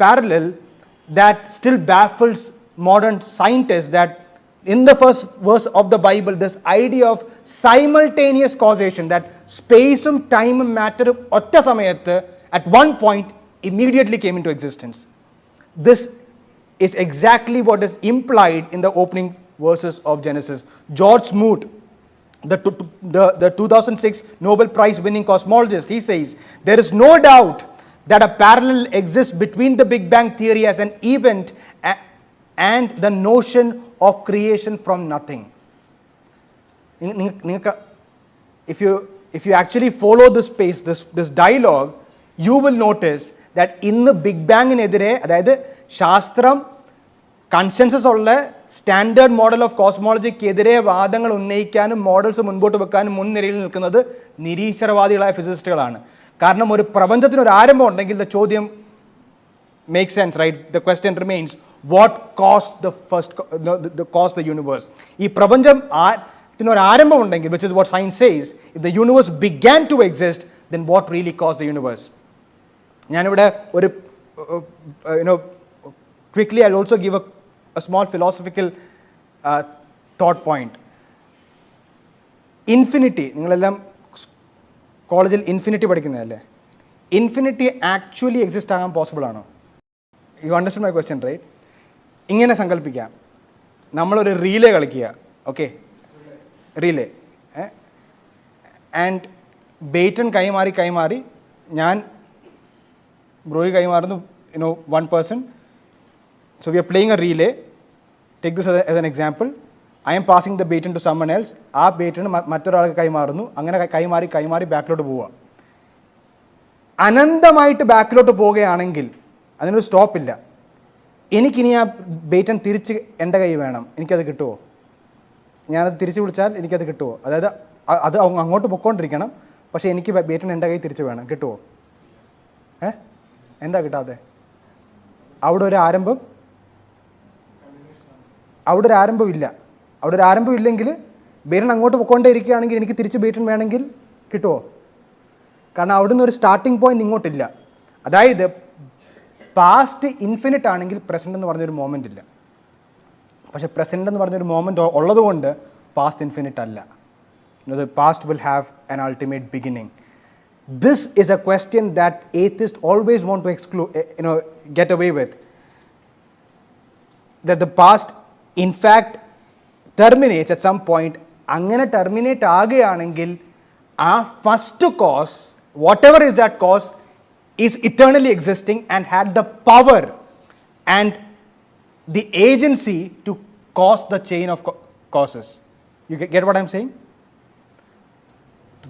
[SPEAKER 1] parallel that still baffles modern scientists, that in the first verse of the Bible, this idea of simultaneous causation, that space and time and matter otta samayathu at one point immediately came into existence. This is exactly what is implied in the opening verses of Genesis. George Smoot, the 2006 Nobel Prize winning cosmologist, he says, there is no doubt that a parallel exists between the Big Bang theory as an event and the notion of creation from nothing. If you actually follow this space, this dialogue, you will notice that in the Big Bang നെതിരെ, അതായത് ശാസ്ത്രം consensus ഉള്ള standard model of കോസ്മോളജിക്കെതിരെ വാദങ്ങൾ ഉന്നയിക്കാനും models മുൻപോട്ട് വെക്കാനും മുൻനിരയിൽ നിൽക്കുന്നത് നിരീശ്വരവാദികളായ ഫിസിസിസ്റ്റുകളാണ്. കാരണം ഒരു പ്രപഞ്ചത്തിന് ഒരു ആരംഭം ഉണ്ടെങ്കിൽ the ചോദ്യം makes sense, right? The question remains, what caused caused the universe? ഈ പ്രപഞ്ചത്തിന് ഒരു ആരംഭം ഉണ്ടെങ്കിൽ, which is what science says, if the universe began to exist, then what really caused the universe? ഞാനിവിടെ ഒരു quickly I'll also give a small philosophical thought point. Infinity, നിങ്ങളെല്ലാം കോളേജിൽ infinity പഠിക്കുന്നതല്ലേ? ഇൻഫിനിറ്റി ആക്ച്വലി എക്സിസ്റ്റ് ആകാൻ possible ആണോ? You understand my question right? ഇങ്ങനെ സങ്കല്പിക്കാം, നമ്മളൊരു റീലേ കളിക്കുക, ഓക്കെ, റീലേ, ആൻഡ് ബേറ്റൺ കൈമാറി ഞാൻ ബ്രോയി കൈമാറുന്നു, one person. So we are playing a relay. Take this as an example. I am passing the baton to someone else. ആ baton മറ്റൊരാൾക്ക് കൈമാറുന്നു. അങ്ങനെ കൈമാറി ബാക്കിലോട്ട് പോവുക. അനന്തമായിട്ട് ബാക്കിലോട്ട് പോവുകയാണെങ്കിൽ അതിനൊരു സ്റ്റോപ്പില്ല. എനിക്കിനി ആ ബേറ്റൺ തിരിച്ച് എൻ്റെ കൈ വേണം, എനിക്കത് കിട്ടുമോ? ഞാനത് തിരിച്ച് വിളിച്ചാൽ എനിക്കത് കിട്ടുമോ? അതായത് അത് അങ്ങോട്ട് പൊയ്ക്കൊണ്ടിരിക്കണം, പക്ഷേ എനിക്ക് ബേറ്റൺ എൻ്റെ കൈ തിരിച്ച് വേണം, കിട്ടുമോ? എന്താ കിട്ടാതെ? അവിടെ ഒരു ആരംഭമില്ല. അവിടെ ഒരു ആരംഭമില്ലെങ്കിൽ ബേറ്റൺ അങ്ങോട്ട് പൊയ്ക്കൊണ്ടേ ഇരിക്കുകയാണെങ്കിൽ എനിക്ക് തിരിച്ച് ബേറ്റൺ വേണമെങ്കിൽ കിട്ടുമോ? കാരണം അവിടുന്ന് ഒരു സ്റ്റാർട്ടിംഗ് പോയിന്റ് ഇങ്ങോട്ടില്ല. അതായത് പാസ്റ്റ് ഇൻഫിനിറ്റ് ആണെങ്കിൽ പ്രസൻറ്റ് എന്ന് പറഞ്ഞൊരു മോമെൻ്റ് ഇല്ല. പക്ഷേ പ്രസൻറ്റ് എന്ന് പറഞ്ഞൊരു മോമെൻ്റ് ഉള്ളതുകൊണ്ട് പാസ്റ്റ് ഇൻഫിനിറ്റ് അല്ല. The past will have an ultimate beginning. This is a question that atheists always want to get away with. That the past in fact terminates at some point. അങ്ങനെ terminate ആകുകയാണെങ്കിൽ ആ first cause, whatever is that cause, is eternally existing and had the power and the agency to cause the chain of causes. You get what I'm saying?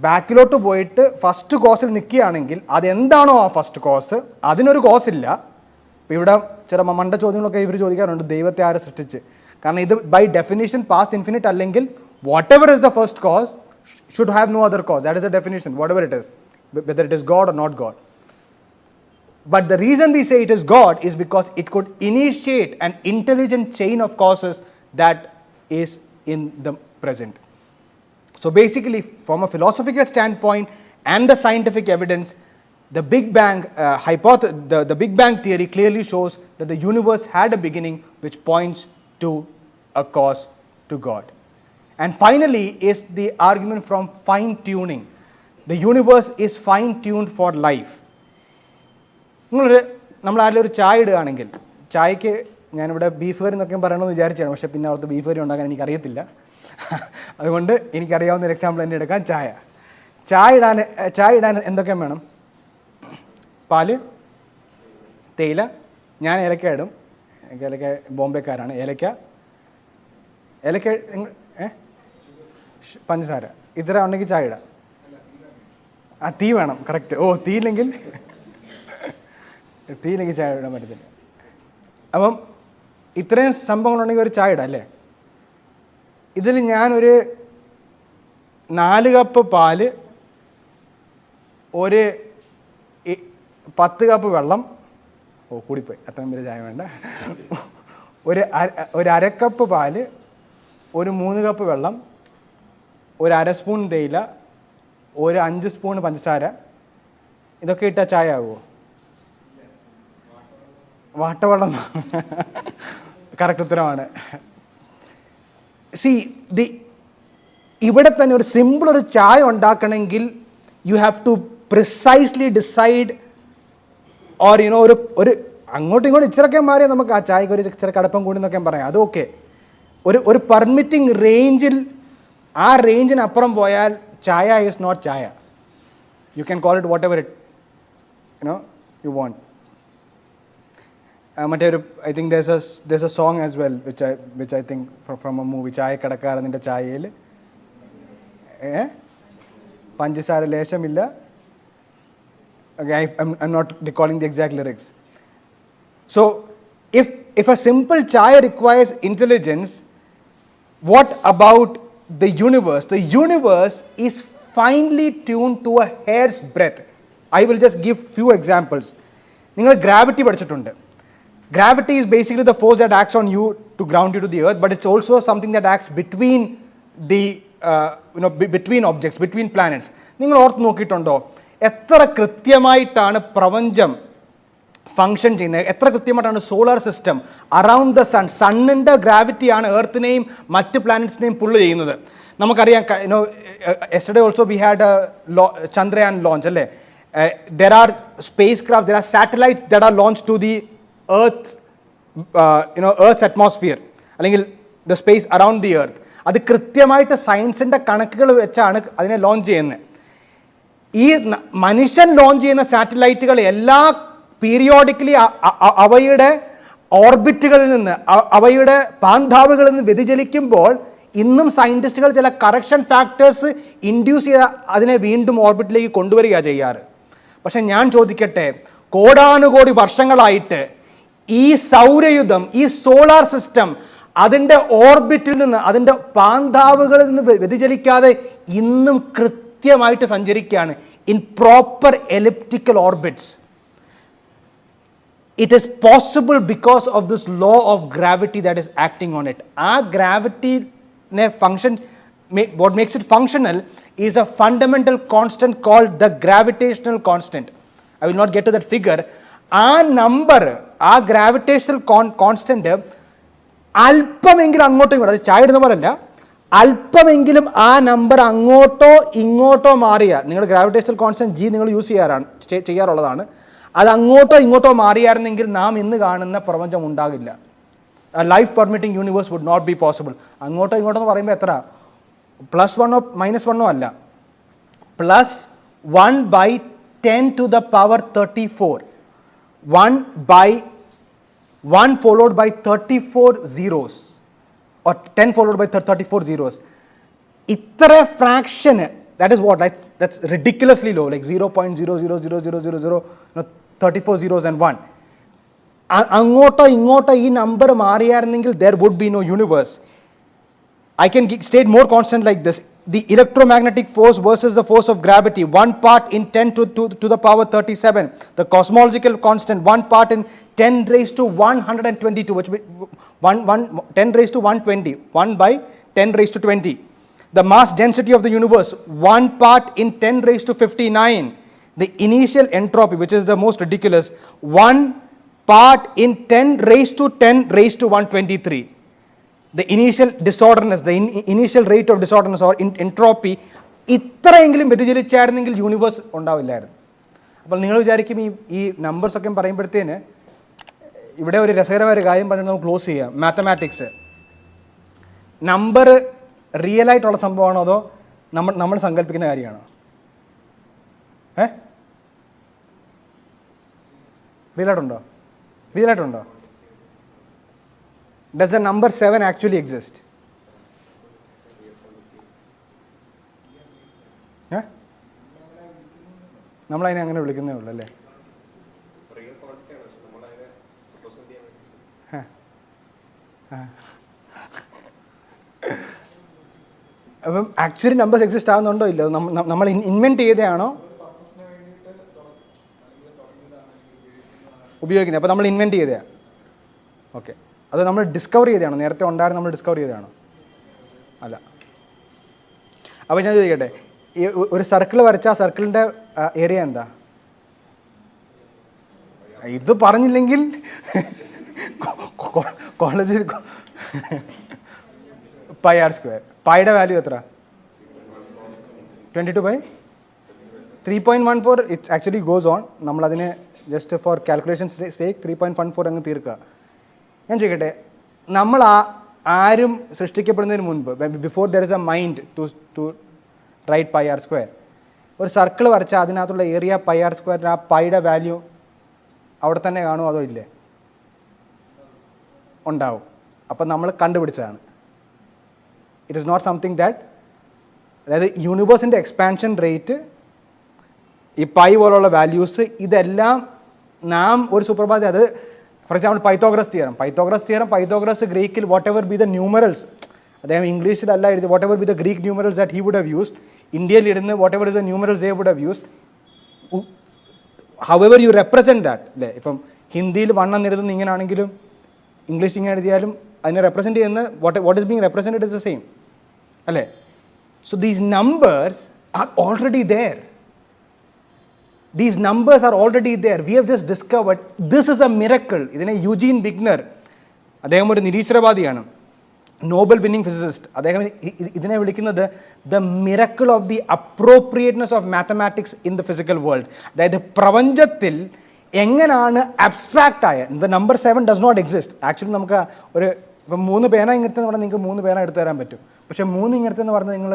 [SPEAKER 1] ബാക്കിലോട്ട് പോയിട്ട് first കോസിൽ നിൽക്കുകയാണെങ്കിൽ അതെന്താണോ ആ first cos, അതിനൊരു cos ഇല്ല. ഇപ്പോൾ ഇവിടെ ചില മണ്ട ചോദ്യങ്ങളൊക്കെ ഇവർ ചോദിക്കാറുണ്ട്, ദൈവത്തെ ആരെ സൃഷ്ടിച്ച്? കാരണം ഇത് ബൈ ഡെഫിനിഷൻ പാസ്റ്റ് ഇൻഫിനിറ്റ് അല്ലെങ്കിൽ whatever is the first cause should have no other cause. That is a definition, whatever it is, whether it is God or not God. But the reason we say it is God is because it could initiate an intelligent chain of causes that is in the present. So basically, from a philosophical standpoint and the scientific evidence, the Big Bang the Big Bang theory clearly shows that the universe had a beginning, which points to a cause to God. And finally is the argument from fine tuning. The universe is fine tuned for life. നമ്മൾ ആരെങ്കിലും ഒരു ചായ ഇടുകയാണെങ്കിൽ, ചായക്ക് ഞാനിവിടെ beef കറി എന്നൊക്കെ പറയണമെന്ന് വിചാരിച്ചാണ്, പക്ഷേ പിന്നെ അവിടുത്തെ ബീഫ് കറി ഉണ്ടാക്കാൻ എനിക്കറിയത്തില്ല. അതുകൊണ്ട് എനിക്കറിയാവുന്ന ഒരു എക്സാമ്പിൾ തന്നെ എടുക്കാം. ചായ ഇടാൻ എന്തൊക്കെ വേണം? പാല്, തേയില, ഞാൻ ഏലക്ക ഇടും. ഏലക്ക ബോംബെക്കാരാണ്. ഏലക്ക, പഞ്ചസാര, ഇത്ര ഉണ്ടെങ്കിൽ ചായ ഇടാം. തീ വേണം, കറക്റ്റ്. തീയില്ലെങ്കിൽ ചായ ഇടാൻ പറ്റത്തില്ല. അപ്പം ഇത്രയും സംഭവങ്ങളുണ്ടെങ്കിൽ ഒരു ചായ ഇടാം അല്ലേ? ഇതിൽ ഞാനൊരു 4 കപ്പ് പാല്, ഒരു 10 കപ്പ് വെള്ളം, കൂടിപ്പോയി, അത്രയും പേര് ചായ വേണ്ട, ഒരു അരക്കപ്പ് പാല്, ഒരു 3 കപ്പ് വെള്ളം, ഒരു അര സ്പൂൺ തേയില, ഒരു 5 സ്പൂൺ പഞ്ചസാര, ഇതൊക്കെ ഇട്ടാൽ ചായ ആകുമോ? വാട്ടവെള്ളം കറക്റ്റ് ഉത്തരമാണ്. ഇവിടെ തന്നെ ഒരു സിമ്പിൾ ഒരു ചായ ഉണ്ടാക്കണമെങ്കിൽ you have to precisely decide, or ഒരു അങ്ങോട്ടും ഇങ്ങോട്ടും ഇച്ചിറൊക്കെ മാറിയാൽ നമുക്ക് ആ ചായക്ക് ഒരു ഇച്ചിരി കടപ്പം കൂടി എന്നൊക്കെ പറയാം, അത് ഓക്കെ. ഒരു പെർമിറ്റിംഗ് റേഞ്ചിൽ, ആ റേഞ്ചിനപ്പുറം പോയാൽ chaya is not chaya. You can call it whatever it you want. മറ്റേ ഒരു I think there's a song as well which I think from a movie, ചായക്കടക്കാരൻ്റെ ചായയിൽ പഞ്ചസാര ലേശമില്ല. I'm not recalling the exact lyrics. So if a simple chai requires intelligence, what about the universe? The universe is finely tuned to a hair's breadth. I will just give few examples. നിങ്ങൾ gravity പഠിച്ചിട്ടുണ്ട്. Gravity is basically the force that acts on you to ground you to the earth, but it's also something that acts between between objects, between planets. നിങ്ങൾ ഓർത്ത് നോക്കിയിട്ടുണ്ടോ എത്ര കൃത്യമായിട്ടാണ് പ്രപഞ്ചം function ചെയ്യുന്നത്, എത്ര കൃത്യമായിട്ടാണ് solar system around the sun, സണ്ണിൻ്റെ ഗ്രാവിറ്റിയാണ് എർത്തിനെയും മറ്റ് പ്ലാനറ്റ്സിനെയും പുള്ള് ചെയ്യുന്നത്. നമുക്കറിയാം, yesterday also we had Chandrayaan launch അല്ലേ. There are spacecraft, there are satellites that are launch to the earth, earth atmosphere അല്ലെങ്കിൽ the space around the earth. അത് കൃത്യമായിട്ട് സയൻസിൻ്റെ കണക്കുകൾ വെച്ചാണ് അതിനെ ലോഞ്ച് ചെയ്യുന്നത്. ഈ മനുഷ്യൻ ലോഞ്ച് ചെയ്യുന്ന സാറ്റലൈറ്റുകൾ എല്ലാ പീരിയോഡിക്കലി അവയുടെ ഓർബിറ്റുകളിൽ നിന്ന്, അവയുടെ പാന്താവുകളിൽ നിന്ന് വ്യതിചലിക്കുമ്പോൾ ഇന്നും സയൻറ്റിസ്റ്റുകൾ ചില കറക്ഷൻ ഫാക്ടേഴ്സ് ഇൻഡ്യൂസ് ചെയ്ത് അതിനെ വീണ്ടും ഓർബിറ്റിലേക്ക് കൊണ്ടുവരിക ചെയ്യാറ്. പക്ഷെ ഞാൻ ചോദിക്കട്ടെ, കോടാനുകോടി വർഷങ്ങളായിട്ട് ഈ സൗരയുധം, ഈ സോളാർ സിസ്റ്റം അതിൻ്റെ ഓർബിറ്റിൽ നിന്ന്, അതിൻ്റെ പാന്താവുകളിൽ നിന്ന് വ്യതിചലിക്കാതെ ഇന്നും കൃത്യമായിട്ട് സഞ്ചരിക്കുകയാണ് in proper elliptical orbits. It is possible because of this law of gravity that is acting on it. ആ gravity function, what makes it functional is a fundamental constant called the gravitational constant. I will not get to that figure. ആ number, ആ gravitational constant അല്പമെങ്കിലും അങ്ങോട്ടും ഇങ്ങോട്ടും, അത് ചായ ഇടുന്ന പോലല്ല, അല്പമെങ്കിലും ആ നമ്പർ അങ്ങോട്ടോ ഇങ്ങോട്ടോ മാറിയാൽ, നിങ്ങൾ ഗ്രാവിറ്റേഷണൽ കോൺസ്റ്റന്റ് ജി നിങ്ങൾ യൂസ് ചെയ്യാറുള്ളതാണ്, അത് അങ്ങോട്ടോ ഇങ്ങോട്ടോ മാറിയായിരുന്നെങ്കിൽ നാം ഇന്ന് കാണുന്ന പ്രപഞ്ചം ഉണ്ടാകില്ല. Life permitting universe would not be possible. അങ്ങോട്ടോ ഇങ്ങോട്ടോ എന്ന് പറയുമ്പോൾ എത്ര, +1 -1 അല്ല, +1/10⁻34, 1 followed by 34 zeros or 10 followed by 34 zeros. ഇത്ര fraction, that is what, that's ridiculously low, like 0.0000000, 34 zeros and 1. അങ്ങോട്ടോ ഇങ്ങോട്ടോ ഈ number മാറിയായിരുന്നെങ്കിൽ there would be no universe. I can state more constant like this. The electromagnetic force versus the force of gravity, 1 part in 10 to the power 37. The cosmological constant, 1 part in 10 raised to 122, which 10 raised to 120, 1 by 10 raised to 20. The mass density of the universe, 1 part in 10 raised to 59. The initial entropy, which is the most ridiculous, 1 part in 10 raised to 10 raised to 123. The initial disorderness, the initial rate of disorderness or entropy, ഇത്രയെങ്കിലും വ്യതിചലിച്ചായിരുന്നെങ്കിൽ universe ഉണ്ടാവില്ലായിരുന്നു. അപ്പോൾ നിങ്ങൾ വിചാരിക്കും ഈ നമ്പേഴ്സൊക്കെ പറയുമ്പോഴത്തേന് ഇവിടെ ഒരു രസകരമായ ഒരു കാര്യം പറഞ്ഞ് നമുക്ക് ക്ലോസ് ചെയ്യാം. മാത്തമാറ്റിക്സ്, നമ്പർ റിയൽ ആയിട്ടുള്ള സംഭവമാണോ അതോ നമ്മൾ സങ്കല്പിക്കുന്ന കാര്യമാണോ? റിയൽ ആയിട്ടുണ്ടോ? Does the number 7 actually exist? നമ്മൾ അതിനെ അങ്ങനെ വിളിക്കുന്നേ ഉള്ളൂ അല്ലേ? അപ്പം ആക്ച്വലി നമ്പേഴ്സ് എക്സിസ്റ്റ് ആവുന്നുണ്ടോ ഇല്ല, നമ്മൾ ഇൻവെന്റ് ചെയ്തതാണോ ഉപയോഗിക്കുന്നത്? അപ്പോൾ നമ്മൾ ഇൻവെന്റ് ചെയ്തതാണ്. ഓക്കെ, അത് നമ്മൾ ഡിസ്കവർ ചെയ്തതാണോ? നേരത്തെ ഉണ്ടായിരുന്നു നമ്മൾ ഡിസ്കവർ ചെയ്തതാണോ? അല്ല. അപ്പോൾ ഞാൻ ചോദിക്കട്ടെ, ഈ ഒരു സർക്കിൾ വരച്ച ആ സർക്കിളിൻ്റെ ഏരിയ എന്താ? ഇത് പറഞ്ഞില്ലെങ്കിൽ കോളേജിൽ πr². പൈയുടെ വാല്യൂ എത്ര? 22/3.14. It actually goes on. നമ്മളതിനെ ജസ്റ്റ് ഫോർ കാൽക്കുലേഷൻസ് സേക്ക് 3.14 അങ്ങ് തീർക്കുക. ഞാൻ ചോദിക്കട്ടെ, നമ്മൾ ആരും സൃഷ്ടിക്കപ്പെടുന്നതിന് മുൻപ്, before there is a mind to write πr², ഒരു സർക്കിൾ വരച്ചാൽ അതിനകത്തുള്ള ഏരിയ πr², ആ പൈയുടെ വാല്യൂ അവിടെ തന്നെ കാണുമോ അതോ ഇല്ലേ? ഉണ്ടാവും. അപ്പം നമ്മൾ കണ്ടുപിടിച്ചതാണ്. It is not something that, അതായത് യൂണിവേഴ്സിൻ്റെ എക്സ്പാൻഷൻ റേറ്റ്, ഈ പൈ പോലുള്ള വാല്യൂസ്, ഇതെല്ലാം നാം ഒരു സുപ്രഭാതം, അത് ഫോർ എക്സാമ്പിൾ പൈത്തോഗ്രസ് ഗ്രീക്കിൽ whatever be the numerals, അദ്ദേഹം ഇംഗ്ലീഷിലല്ല എഴുതി, whatever be the Greek numerals that he would have used, ഇന്ത്യയിൽ ഇടുന്ന whatever is the numerals they would have used, however you represent that അല്ലേ. ഇപ്പം ഹിന്ദിയിൽ 1 എന്ന് എഴുതുന്ന ഇങ്ങനെയാണെങ്കിലും ഇംഗ്ലീഷ് ഇങ്ങനെ എഴുതിയാലും അതിനെ റെപ്രസെൻറ്റ് ചെയ്യുന്ന what is being represented is the same അല്ലേ. So these numbers are already there. These numbers are already there. We have just discovered this is a miracle. ഇതിനെ യൂജീൻ ബിഗ്നർ, അദ്ദേഹം ഒരു നിരീശ്വരവാദിയാണ്, നോബൽ വിന്നിംഗ് ഫിസിസിസ്റ്റ്. അദ്ദേഹം ഇതിനെ വിളിക്കുന്നത് the miracle of the appropriateness of mathematics in the physical world. അതായത് പ്രപഞ്ചത്തിൽ എങ്ങനെയാണ് അബ്സ്ട്രാക്റ്റ് ആയ, the number 7 does not exist. Actually നമുക്ക് ഒരു ഇപ്പം 3 പേന ഇങ്ങനത്തെന്ന് പറഞ്ഞാൽ നിങ്ങൾക്ക് 3 പേന എടുത്തു തരാൻ പറ്റും. പക്ഷേ 3 ഇങ്ങനത്തെന്ന് പറഞ്ഞാൽ നിങ്ങൾ,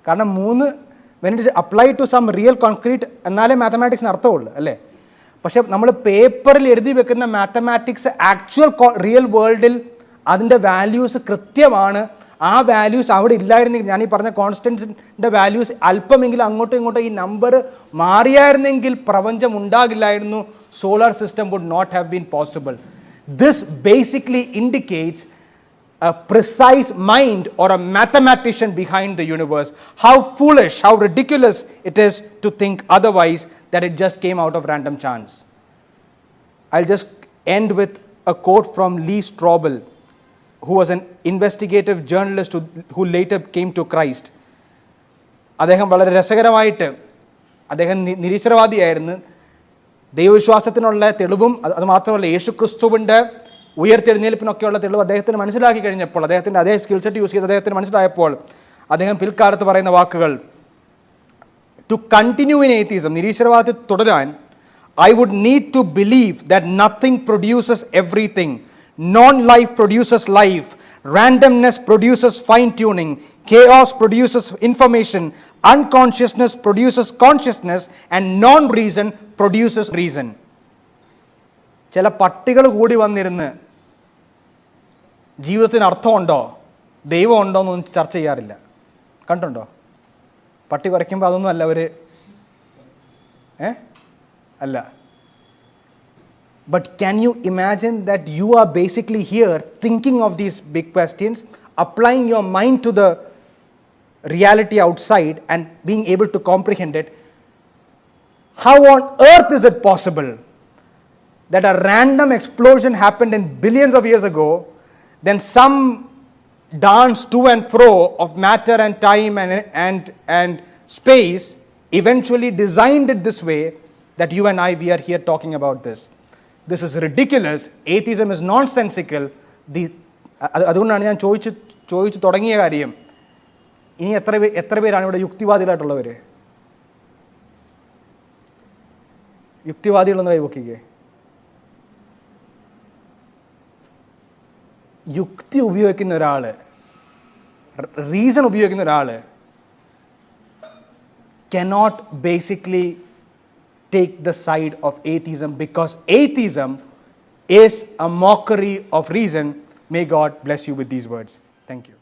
[SPEAKER 1] കാരണം 3 when it apply to some real concrete എന്നാലേ മാത്തമാറ്റിക്സിന് അർത്ഥമുള്ളൂ അല്ലേ. പക്ഷെ നമ്മൾ പേപ്പറിൽ എഴുതി വെക്കുന്ന മാത്തമാറ്റിക്സ് ആക്ച്വൽ റിയൽ വേൾഡിൽ അതിൻ്റെ വാല്യൂസ് കൃത്യമാണ്. ആ വാല്യൂസ് അവിടെ ഇല്ലായിരുന്നെങ്കിൽ, ഞാൻ ഈ പറഞ്ഞ കോൺസ്റ്റൻസിൻ്റെ വാല്യൂസ് അല്പമെങ്കിലും അങ്ങോട്ടും ഇങ്ങോട്ടും ഈ നമ്പർ മാറിയായിരുന്നെങ്കിൽ പ്രപഞ്ചം ഉണ്ടാകില്ലായിരുന്നു. Solar system would not have been possible. This basically indicates a precise mind or a mathematician behind the universe. How foolish, how ridiculous it is to think otherwise, that it just came out of random chance. I'll just end with a quote from Lee Strobel, who was an investigative journalist who later came to Christ. അദ്ദേഹം വളരെ രസകരമായിട്ട്, അദ്ദേഹം നിരീശ്വരവാദിയായിരുന്നു. ദൈവവിശ്വാസത്തിനുള്ള തെളിവും അത് മാത്രമല്ല യേശു ക്രിസ്തുവിൻ്റെ ഉയർത്തെഴുന്നേൽപ്പിനൊക്കെയുള്ള തെളിവ് അദ്ദേഹത്തിന് മനസ്സിലാക്കി കഴിഞ്ഞപ്പോൾ, അദ്ദേഹത്തിൻ്റെ അതേ സ്കിൽ സെറ്റ് യൂസ് ചെയ്ത് അദ്ദേഹത്തിന് മനസ്സിലായപ്പോൾ അദ്ദേഹം പിൽക്കാലത്ത് പറയുന്ന വാക്കുകൾ, ടു കണ്ടിന്യൂ ഇൻ എയ്ത്തിസം, നിരീശ്വരവാദത്തിൽ തുടരാൻ, I would need to believe that nothing produces everything, non life produces life, randomness produces fine tuning, chaos produces information, unconsciousness produces consciousness, and non-reason produces reason. ചില പട്ടികൾ കൂടി വന്നിരുന്ന് ജീവിതത്തിന് അർത്ഥമുണ്ടോ ദൈവം ഉണ്ടോ എന്നൊന്നും ചർച്ച ചെയ്യാറില്ല. കണ്ടുണ്ടോ? പട്ടി കുറയ്ക്കുമ്പോൾ അതൊന്നും അല്ല ഒരു അല്ല. But can you imagine that you are basically here thinking of these big questions, applying your mind to the reality outside and being able to comprehend it? How on earth is it possible that a random explosion happened in billions of years ago, then some dance to and fro of matter and time and space eventually designed it this way that you and I, we are here talking about this? This is ridiculous. Atheism is nonsensical. അതുകൊണ്ടാണ് ഞാൻ ചോദിച്ചു തുടങ്ങിയ കാര്യം, ഇനി എത്ര പേരാണ് ഇവിടെ യുക്തിവാദികളായിട്ടുള്ളവർ? യുക്തിവാദികളൊന്ന് കൈവക്കിക്കേ. യുക്തി ഉപയോഗിക്കുന്ന ഒരാൾ, റീസൺ ഉപയോഗിക്കുന്ന ഒരാൾ cannot basically take the side of atheism, because atheism is a mockery of reason. May God bless you with these words. Thank you.